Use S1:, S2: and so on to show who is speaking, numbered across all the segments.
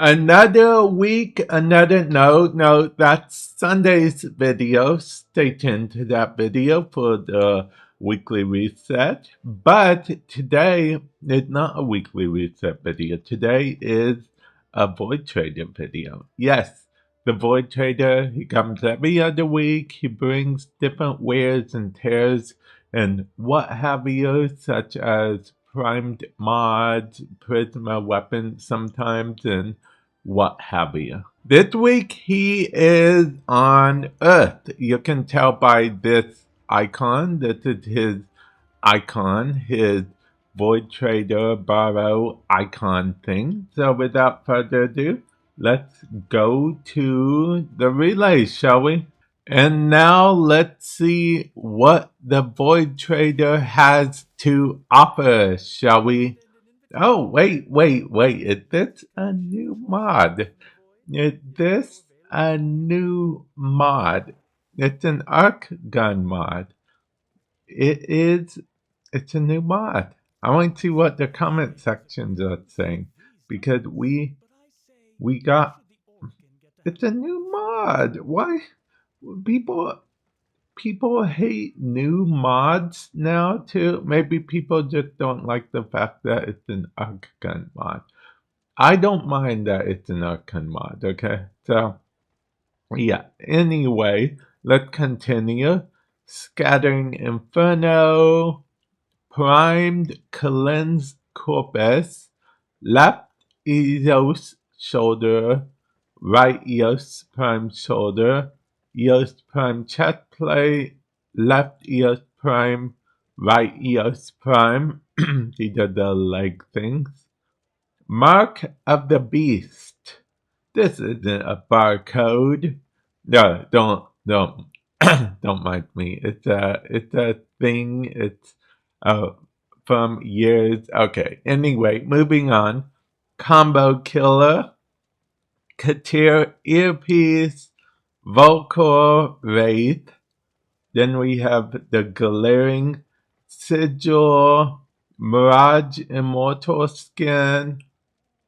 S1: Another week, another no, that's Sunday's video. Stay tuned to that video for the weekly reset. But today is not a weekly reset video. Today is a Void Trader video. Yes, the Void Trader, he comes every other week. He brings different wears and tears and what have you, such as primed mods, Prisma weapons sometimes, and what have you. This week he is on Earth. You can tell by this icon. This is his icon, his Void Trader Baro icon thing. So without further ado, let's go to the relay, shall we? And now let's see what the Void Trader has to offer, shall we? Oh, wait. Is this a new mod? Is this a new mod? It's an arc gun mod. It's a new mod. I want to see what the comment sections are saying. Because we got, it's a new mod. Why? People people hate new mods now too. Maybe people just don't like the fact that it's an arc gun mod. I don't mind that it's an arc gun mod, okay? So, yeah. Anyway, let's continue. Scattering Inferno, Primed Cleanse Corpus, Left Eos Shoulder, Right Eos Prime Shoulder, Eos Prime Chest Plate, Left Eos Prime, Right Eos Prime. These are the leg things. Mark of the Beast. This isn't a barcode. No, don't don't mind me. It's a thing. It's from years. Okay. Anyway, moving on. Combo Killer, Ki'teer Earpiece, Volcor Wraith. Then we have the Glaring Sigil, Mirage Immortal Skin,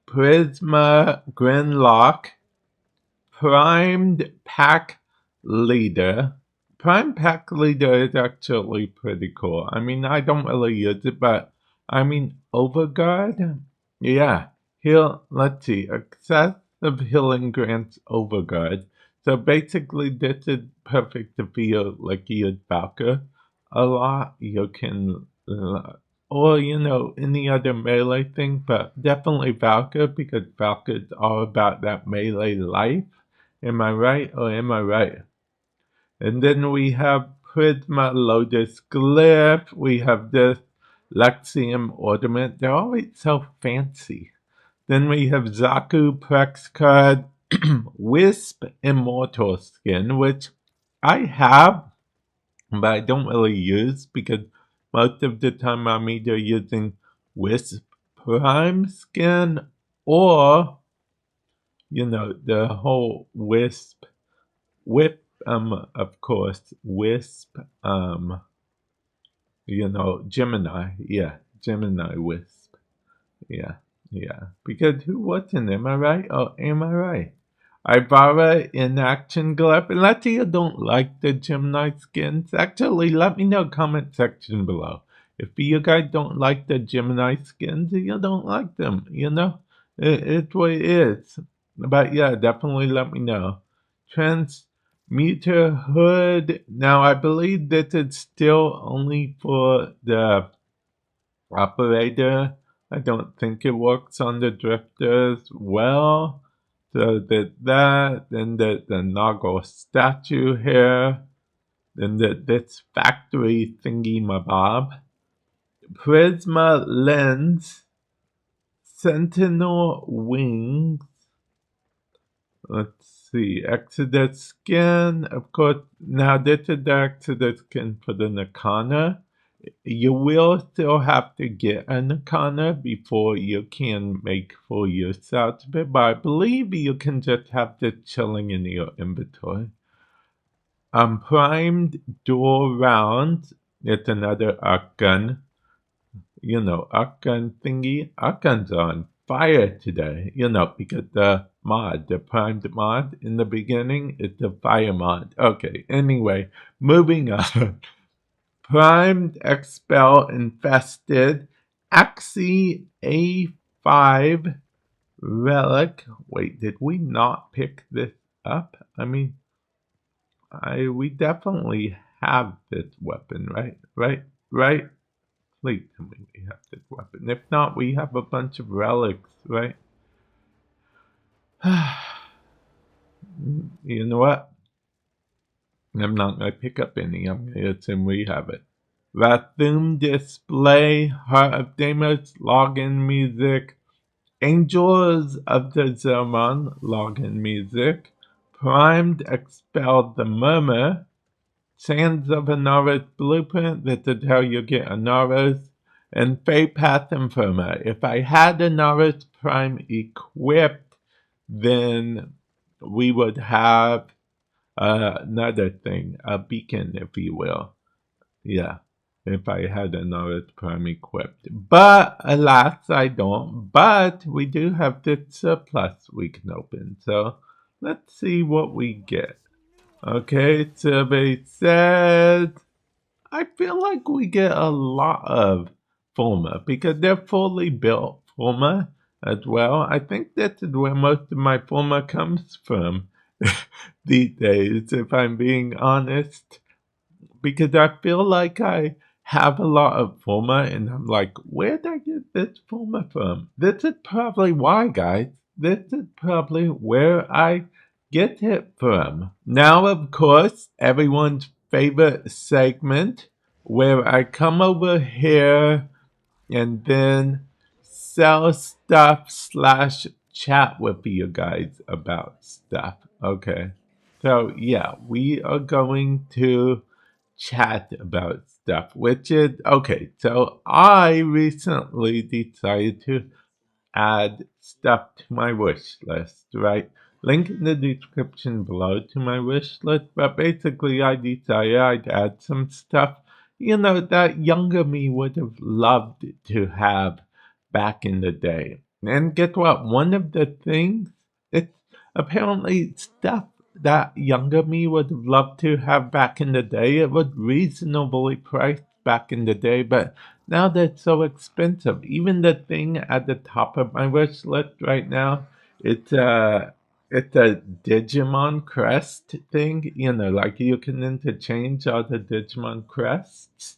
S1: Prisma Grinlock, Primed Pack Leader. Primed Pack Leader is actually pretty cool. I mean, I don't really use it, but I mean, Overguard? Yeah. Let's see. Excessive healing grants Overguard. So basically, this is perfect if you like use Valkyr a lot. You can, or any other melee thing, but definitely Valkyr because Valkyr is all about that melee life. Am I right or am I right? And then we have Prisma Lotus Glyph. We have this Lexium Ornament. They're always so fancy. Then we have Zaku Prex card, Wisp Immortal Skin, which I have, but I don't really use because most of the time I'm either using Wisp Prime Skin or, the whole of course, Wisp, Gemini. Yeah, Gemini Wisp. Yeah. Because who wasn't? Am I right? Oh, am I right? Ivara in Action Glyph. And let's say you don't like the Gemini skins. Actually, let me know comment section below. If you guys don't like the Gemini skins, you don't like them, It's what it is. But yeah, definitely let me know. Transmuter Hood. Now, I believe this is still only for the operator. I don't think it works on the drifters well. So that, then the Noggle statue here, then this factory thingy mabob. Prisma lens, Sentinel wings. Let's see, Exodus skin. Of course, now this is the Exodus skin for the Nakana. You will still have to get a Nakana before you can make full use out of it, but I believe you can just have this chilling in your inventory. Primed dual rounds. It's another arc gun. Arc gun thingy. Arc guns are on fire today, because the primed mod in the beginning is the fire mod. Okay, anyway, moving on. Primed, expel, infested, Axie A5 relic. Wait, did we not pick this up? I mean, we definitely have this weapon, right? Right? Please tell me we have this weapon. If not, we have a bunch of relics, right? You know what? I'm not going to pick up any. I'm going to assume we have it. Rathum display, Heart of Deimos, login music, Angels of the Zaman, login music, Primed, expelled the Murmur, Sands of Anaras blueprint, this is how you get Anaras, and Fey Path Infirma. If I had Anaras Prime equipped, then we would have another thing, a beacon, if you will. Yeah, if I had Anaras Prime equipped. But, alas, I don't. But, we do have this surplus we can open. So, let's see what we get. Okay, survey says, I feel like we get a lot of Forma because they're fully built Forma as well. I think this is where most of my Forma comes from these days, if I'm being honest, because I feel like I have a lot of Forma and I'm like, where did I get this Forma from? This is probably why, guys. This is probably where I get it from. Now, of course, everyone's favorite segment where I come over here and then sell stuff slash chat with you guys about stuff. Okay. So, yeah, we are going to chat about stuff, which is okay. So, I recently decided to add stuff to my wish list, right? Link in the description below to my wish list, but basically I decided I'd add some stuff, that younger me would have loved to have back in the day. And guess what? One of the things, it's apparently stuff that younger me would have loved to have back in the day. It was reasonably priced back in the day, but now they're so expensive. Even the thing at the top of my wish list right now, it's a Digimon crest thing. Like you can interchange all the Digimon crests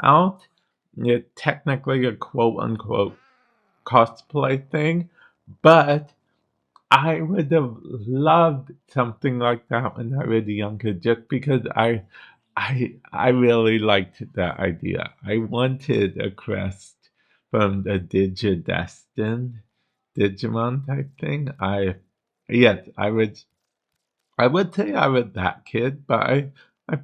S1: out. It's technically a quote unquote cosplay thing, but I would have loved something like that when I was younger, just because I really liked that idea. I wanted a crest from the Digidestined Digimon type thing. Yes, I would say I was that kid, but I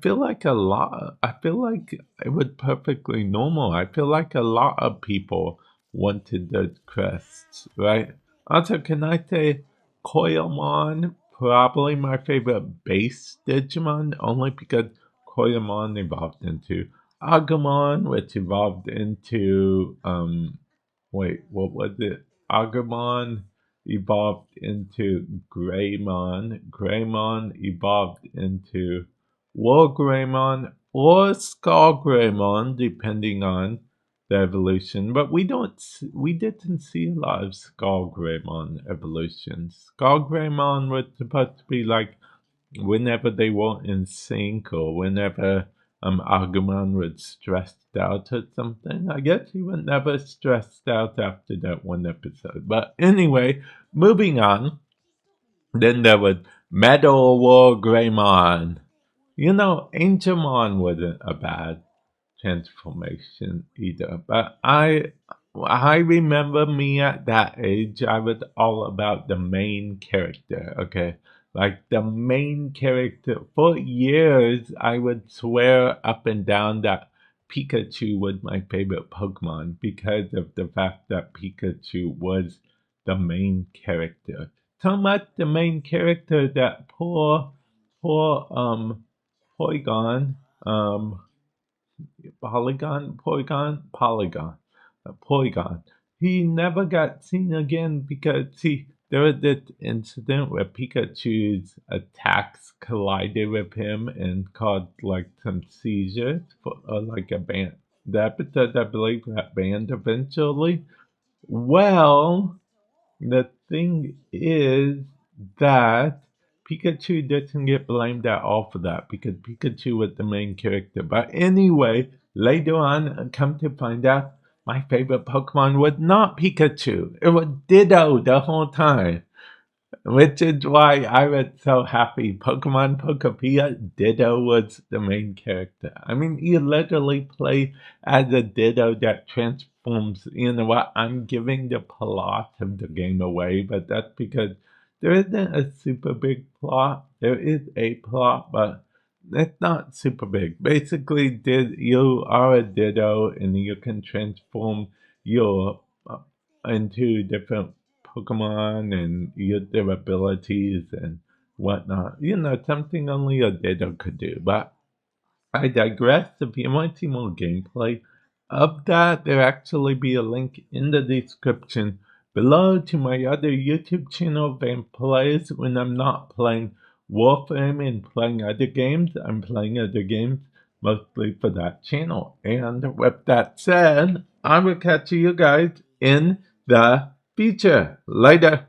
S1: feel like I feel like it was perfectly normal. I feel like a lot of people wanted the crests, right? Also, can I say Koyamon, probably my favorite base Digimon, only because Koyamon evolved into Agumon, which evolved into, wait, what was it? Agumon evolved into Greymon. Greymon evolved into War Greymon or Skull Greymon, depending on the evolution. But we didn't see a lot of Skull Greymon evolutions. Skull Greymon was supposed to be like whenever they weren't in sync or whenever Agumon was stressed out or something. I guess he was never stressed out after that one episode. But anyway, moving on. Then there was Metal War Greymon. Angelmon wasn't a bad transformation either. But I remember me at that age, I was all about the main character, okay? Like the main character. For years, I would swear up and down that Pikachu was my favorite Pokemon because of the fact that Pikachu was the main character. So much the main character that poor Porygon, Polygon, Porygon, Polygon, Porygon. he never got seen again because, see, there was this incident where Pikachu's attacks collided with him and caused like some seizures for like a band. The episode, I believe, got banned eventually. Well, the thing is that Pikachu doesn't get blamed at all for that because Pikachu was the main character. But anyway, later on, come to find out, my favorite Pokemon was not Pikachu. It was Ditto the whole time. Which is why I was so happy. Pokemon Pokopia, Ditto was the main character. I mean, you literally play as a Ditto that transforms. You know what? I'm giving the plot of the game away, but that's because there isn't a super big plot. There is a plot, but it's not super big. Basically, you are a Ditto and you can transform your into different Pokemon and use their abilities and whatnot. You know, something only a Ditto could do. But I digress. If you want to see more gameplay of that, there'll actually be a link in the description below to my other YouTube channel, Vamp Plays. When I'm not playing Warframe and playing other games, I'm playing other games mostly for that channel. And with that said, I will catch you guys in the future. Later.